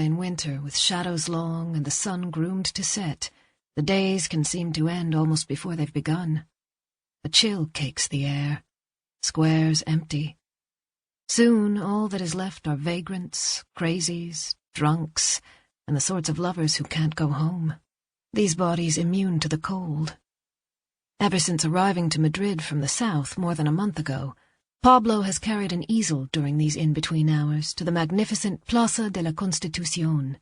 In winter, with shadows long and the sun groomed to set, the days can seem to end almost before they've begun. A chill cakes the air. Squares empty. Soon all that is left are vagrants, crazies, drunks, and the sorts of lovers who can't go home. These bodies immune to the cold. Ever since arriving to Madrid from the south more than a month ago, Pablo has carried an easel during these in-between hours to the magnificent Plaza de la Constitucion.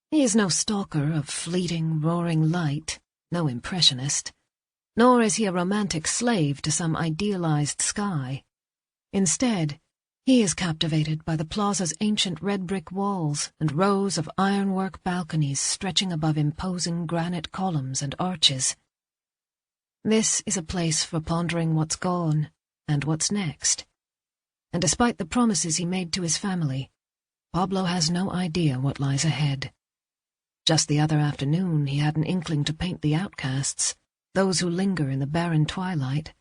He is no stalker of fleeting, roaring light, no impressionist, nor is he a romantic slave to some idealized sky. Instead, he is captivated by the plaza's ancient red brick walls and rows of ironwork balconies stretching above imposing granite columns and arches. This is a place for pondering what's gone and what's next. And despite the promises he made to his family, Pablo has no idea what lies ahead. Just the other afternoon he had an inkling to paint the outcasts, those who linger in the barren twilight.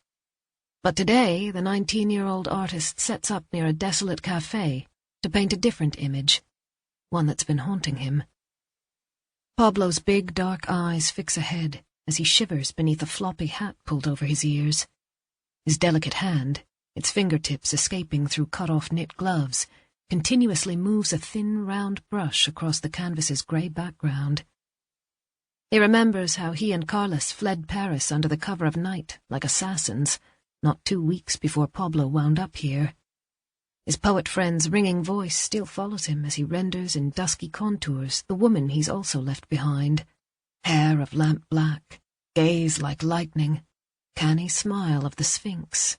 But today the 19-year-old artist sets up near a desolate cafe to paint a different image, one that's been haunting him. Pablo's big dark eyes fix ahead as he shivers beneath a floppy hat pulled over his ears. His delicate hand, its fingertips escaping through cut-off knit gloves, continuously moves a thin, round brush across the canvas's grey background. He remembers how he and Carlos fled Paris under the cover of night, like assassins, not 2 weeks before Pablo wound up here. His poet friend's ringing voice still follows him as he renders in dusky contours the woman he's also left behind. Hair of lamp black, gaze like lightning, canny smile of the Sphinx.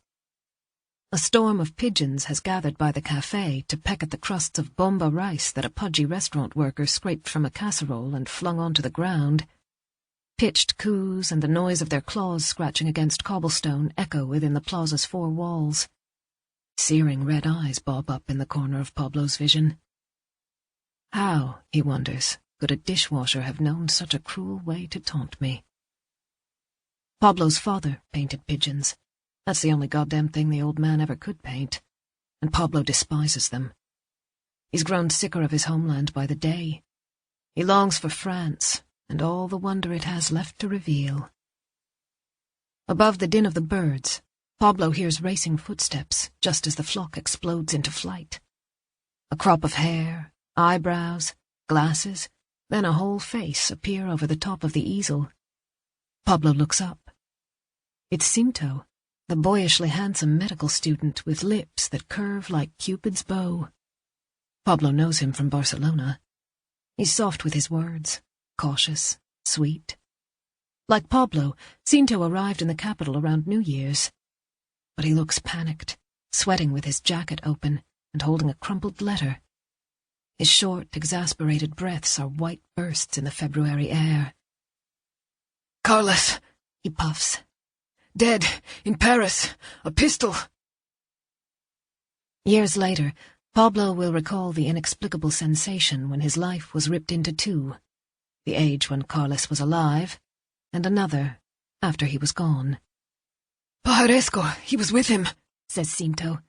A storm of pigeons has gathered by the cafe to peck at the crusts of bomba rice that a pudgy restaurant worker scraped from a casserole and flung onto the ground. Pitched coos and the noise of their claws scratching against cobblestone echo within the plaza's 4 walls. Searing red eyes bob up in the corner of Pablo's vision. How, he wonders, could a dishwasher have known such a cruel way to taunt me? Pablo's father painted pigeons. That's the only goddamn thing the old man ever could paint, and Pablo despises them. He's grown sicker of his homeland by the day. He longs for France, and all the wonder it has left to reveal. Above the din of the birds, Pablo hears racing footsteps just as the flock explodes into flight. A crop of hair, eyebrows, glasses, then a whole face appear over the top of the easel. Pablo looks up. It's Cinto, the boyishly handsome medical student with lips that curve like Cupid's bow. Pablo knows him from Barcelona. He's soft with his words, cautious, sweet. Like Pablo, Cinto arrived in the capital around New Year's. But he looks panicked, sweating with his jacket open and holding a crumpled letter. His short, exasperated breaths are white bursts in the February air. "Carlos," he puffs. "Dead, in Paris, a pistol." Years later, Pablo will recall the inexplicable sensation when his life was ripped into 2, the age when Carlos was alive, and another after he was gone. "Pajaresco, he was with him," says Cinto.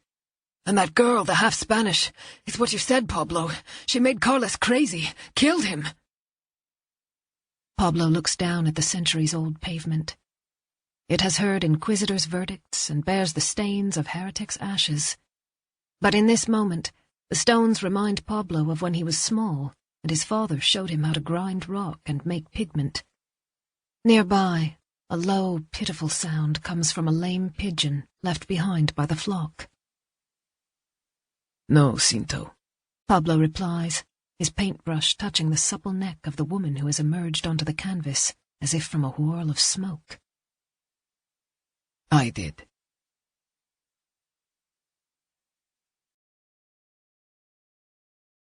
"And that girl, the half-Spanish, it's what you said, Pablo. She made Carlos crazy, killed him." Pablo looks down at the centuries-old pavement. It has heard inquisitors' verdicts and bears the stains of heretics' ashes. But in this moment, the stones remind Pablo of when he was small, and his father showed him how to grind rock and make pigment. Nearby, a low, pitiful sound comes from a lame pigeon left behind by the flock. "No, Cinto," Pablo replies, his paintbrush touching the supple neck of the woman who has emerged onto the canvas, as if from a whirl of smoke. "I did."